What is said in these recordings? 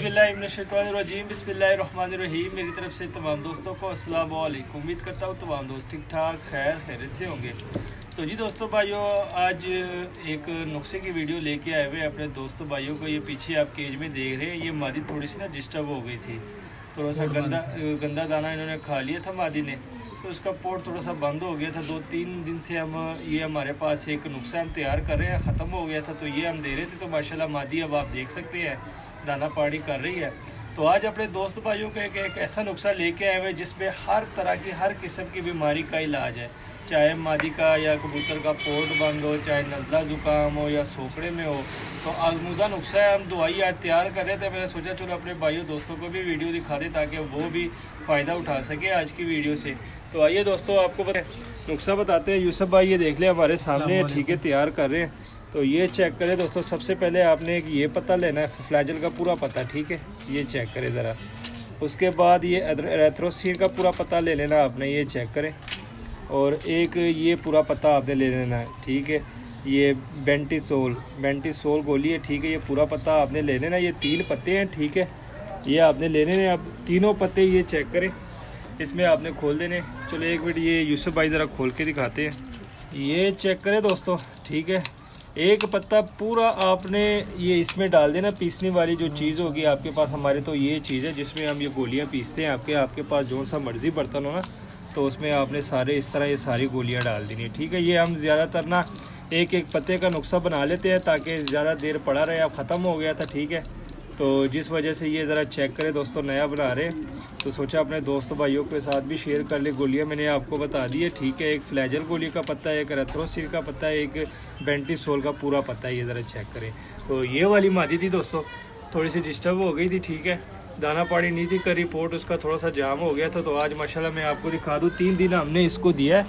बिस्मिल्लाहिर्रहमानिर्रहीम। मेरी तरफ से तमाम दोस्तों को अस्सलाम वालेकुम। उम्मीद करता हूँ तमाम दोस्त ठीक ठाक खैरियत से होंगे। तो जी दोस्तों भाइयों, आज एक नुस्खे की वीडियो लेके आए हुए अपने दोस्तों भाइयों को। ये पीछे आप केज में देख रहे हैं, ये मादी थोड़ी सी ना डिस्टर्ब हो गई थी, थोड़ा सा गंदा दाना इन्होंने खा लिया था मादी ने, तो उसका पोट थोड़ा सा बंद हो गया था। 2-3 दिन से ये हमारे पास एक नुस्खा हम तैयार कर रहे हैं, ख़त्म हो गया था तो ये हम दे रहे थे। तो माशाल्लाह मादी अब आप देख सकते हैं दाना पानी कर रही है। तो आज अपने दोस्त भाइयों को एक ऐसा नुस्खा लेके आए हुए जिसमें हर तरह की हर किस्म की बीमारी का इलाज है, चाहे मादी का या कबूतर का पोट बंद हो, चाहे नज़ला ज़ुकाम हो या सोकड़े में हो। तो आजमूदा नुस्खा है, हम दवाई आज तैयार कर रहे थे। मैंने सोचा चलो अपने भाइयों दोस्तों को भी वीडियो दिखा दें ताकि वो भी फ़ायदा उठा सके आज की वीडियो से। तो आइए दोस्तों, आपको नुस्खा बताते हैं। यूसुफ भाई ये देख ले हमारे सामने, ठीक है, तैयार कर रहे हैं। तो ये चेक करें दोस्तों, सबसे पहले आपने एक ये पत्ता लेना है, फ्लैजल का पूरा पत्ता, ठीक है, ये चेक करें ज़रा। उसके बाद ये एरेथ्रोसीन का पूरा पत्ता ले लेना आपने, ये चेक करें। और एक ये पूरा पत्ता आपने ले लेना है, ठीक है। ये बेंटिसोल गोली है, ठीक है, ये पूरा पत्ता आपने ले लेना। ये 3 पत्ते हैं, ठीक है, ये आपने ले लेने। अब तीनों पत्ते ये चेक करें, इसमें आपने खोल देने। चलो एक मिनट, ये यूसुफ भाई ज़रा खोल के दिखाते हैं। ये चेक करें दोस्तों, ठीक है, एक पत्ता पूरा आपने ये इसमें डाल देना। पीसने वाली जो चीज़ होगी आपके पास, हमारे तो ये चीज़ है जिसमें हम ये गोलियां पीसते हैं। आपके पास जो सा मर्ज़ी बर्तन हो ना, तो उसमें आपने सारे इस तरह ये सारी गोलियां डाल देनी है, ठीक है। ये हम ज़्यादातर ना एक पत्ते का नुस्खा बना लेते हैं ताकि ज़्यादा देर पड़ा रहे। अब ख़त्म हो गया था, ठीक है, तो जिस वजह से ये ज़रा चेक करें दोस्तों, नया बना रहे तो सोचा अपने दोस्तों भाइयों के साथ भी शेयर कर ले। गोलियां मैंने आपको बता दी है, ठीक है। एक फ्लैजल गोली का पत्ता है, एक एरेथ्रोसीन का पत्ता है, एक बेंटिसोल का पूरा पत्ता है, ये ज़रा चेक करें। तो ये वाली मादी थी दोस्तों, थोड़ी सी डिस्टर्ब हो गई थी, ठीक है, दाना पानी नहीं थी कर, रिपोर्ट उसका थोड़ा सा जाम हो गया था। तो आज माशाल्लाह मैं आपको दिखा दूँ, 3 दिन हमने इसको दिया है,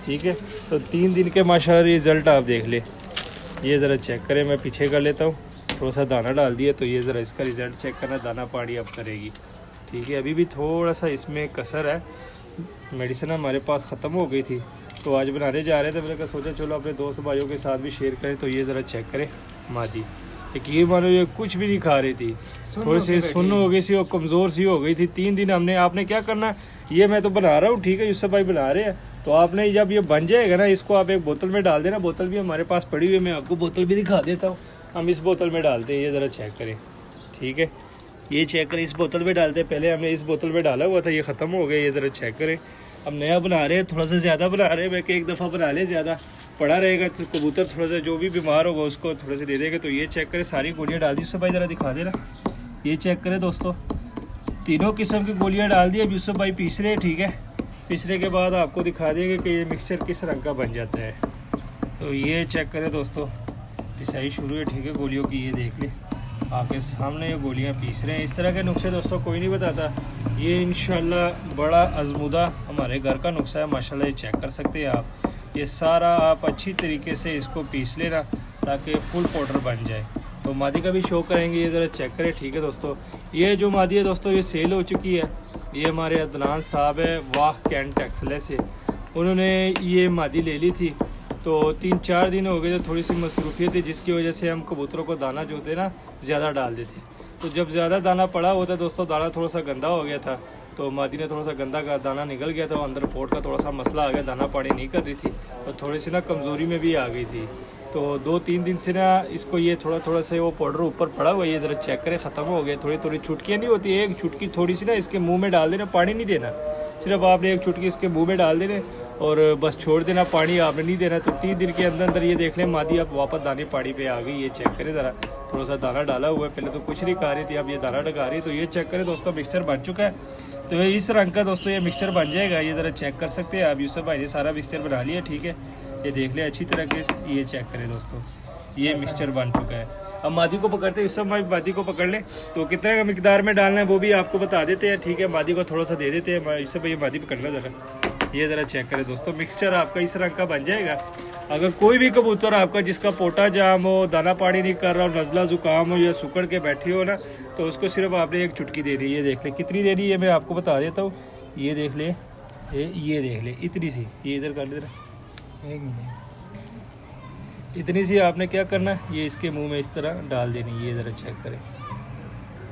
ठीक है। तो 3 दिन के माशाल्लाह रिज़ल्ट आप देख ले, ये ज़रा चेक करें। मैं पीछे कर लेता हूँ, थोड़ा सा दाना डाल दिया, तो ये ज़रा इसका रिज़ल्ट चेक करना। दाना पानी अब करेगी, ठीक है। अभी भी थोड़ा सा इसमें कसर है, मेडिसिन हमारे पास ख़त्म हो गई थी तो आज बनाने जा रहे थे। मैंने कहा सोचा चलो अपने दोस्त भाइयों के साथ भी शेयर करें। तो ये ज़रा चेक करें मादी, यकीन मानो ये कुछ भी नहीं खा रही थी, थोड़ी सी सुन्न हो गई सी और कमज़ोर सी हो गई थी। 3 दिन आपने क्या करना, ये मैं तो बना रहा हूँ, ठीक है, यूसुफ भाई बना रहे हैं। तो आपने जब ये बन जाएगा ना, इसको आप एक बोतल में डाल देना। बोतल भी हमारे पास पड़ी हुई है, मैं आपको बोतल भी दिखा देता हूँ। हम इस बोतल में डालते हैं, ये ज़रा चेक करें, ठीक है, ये चेक करें, इस बोतल में डालते हैं। पहले हमने इस बोतल में डाला हुआ था, ये ख़त्म हो गया, ये ज़रा चेक करें। अब नया बना रहे हैं, थोड़ा सा ज़्यादा बना रहे हैं। मैं कि एक दफ़ा बना ले, ज़्यादा पड़ा रहेगा तो कबूतर थोड़ा सा जो भी बीमार होगा उसको थोड़ा सा दे देगा। तो ये चेक करें, सारी गोलियाँ डाल दी। यूसुफ भाई ज़रा दिखा देना, ये चेक करें दोस्तों, तीनों किस्म की गोलियाँ डाल दी। अब यूसुफ भाई पीस रहे हैं, ठीक है। पीसने के बाद आपको दिखा देंगे कि ये मिक्सचर किस रंग का बन जाता है। तो ये चेक करें दोस्तों, पिसाई शुरू है, ठीक है, गोलियों की, ये देख लें आपके सामने ये गोलियां पीस रहे हैं। इस तरह के नुस्खे दोस्तों कोई नहीं बताता, ये इंशाल्लाह बड़ा आजमूदा हमारे घर का नुस्खा है माशाल्लाह। ये चेक कर सकते हैं आप, ये सारा आप अच्छी तरीके से इसको पीस लेना ताकि फुल पाउडर बन जाए। तो मादी का भी शो करेंगे, ये ज़रा चेक करें, ठीक है दोस्तों। ये जो मादी है दोस्तों, ये सेल हो चुकी है। ये हमारे अदनान साहब है वाह कैंट एक्सले से, उन्होंने ये मादी ले ली थी। तो 3-4 दिन हो गए थे, थोड़ी सी मसरूफियत थी जिसकी वजह से हम कबूतरों को दाना जो होते ना ज़्यादा डाल देते। तो जब ज़्यादा दाना पड़ा होता दोस्तों, दाना थोड़ा सा गंदा हो गया था, तो मादी ने थोड़ा सा गंदा का दाना निकल गया था, अंदर पोट का थोड़ा सा मसला आ गया, दाना पानी नहीं कर रही थी और थोड़ी सी ना कमज़ोरी में भी आ गई थी। तो 2-3 दिन से ना इसको ये थोड़ा सा वो पाउडर ऊपर पड़ा हुआ है, ये ज़रा चेक करें, ख़त्म हो गया। थोड़ी चुटकियाँ नहीं होती, एक चुटकी थोड़ी सी ना इसके मुँह में डाल देना, पानी नहीं देना, सिर्फ आपने एक चुटकी इसके मुँह में डाल देने और बस छोड़ देना, पानी आपने नहीं देना। तो 3 दिन के अंदर ये देख लें मादी अब वापस दाने पानी पे आ गई। ये चेक करें ज़रा, थोड़ा सा दाना डाला हुआ है, पहले तो कुछ नहीं खा रही थी, अब ये दाना डगा रही है। तो ये चेक करें दोस्तों, मिक्सचर बन चुका है। तो ये इस रंग का दोस्तों ये मिक्सचर बन जाएगा, ये ज़रा चेक कर सकते हैं आप। यूसुफ भाई ने सारा मिक्सचर बना लिया, ठीक है, ये देख लें अच्छी तरह के। ये चेक करें दोस्तों, ये मिक्सचर बन चुका है। अब मादी को पकड़ते हैं, यूसुफ भाई मादी को पकड़ लें। तो कितने का मिकदार में डालना है वो भी आपको बता देते हैं, ठीक है। मादी को थोड़ा सा दे देते हैं। यूसुफ भाई मादी पकड़ना ज़रा, ये ज़रा चेक करें दोस्तों, मिक्सचर आपका इस रंग का बन जाएगा। अगर कोई भी कबूतर आपका जिसका पोटा जाम हो, दाना पानी नहीं कर रहा हो, नज़ला ज़ुकाम हो या सुकड़ के बैठी हो ना, तो उसको सिर्फ आपने एक चुटकी दे दी। ये देख ले कितनी देनी है, मैं आपको बता देता हूँ। ये देख ले, ये देख ले, इतनी सी, ये इधर कर ले ज़रा, 1 मिनट, इतनी सी आपने क्या करना है, ये इसके मुंह में इस तरह डाल देनी। ये ज़रा चेक करें,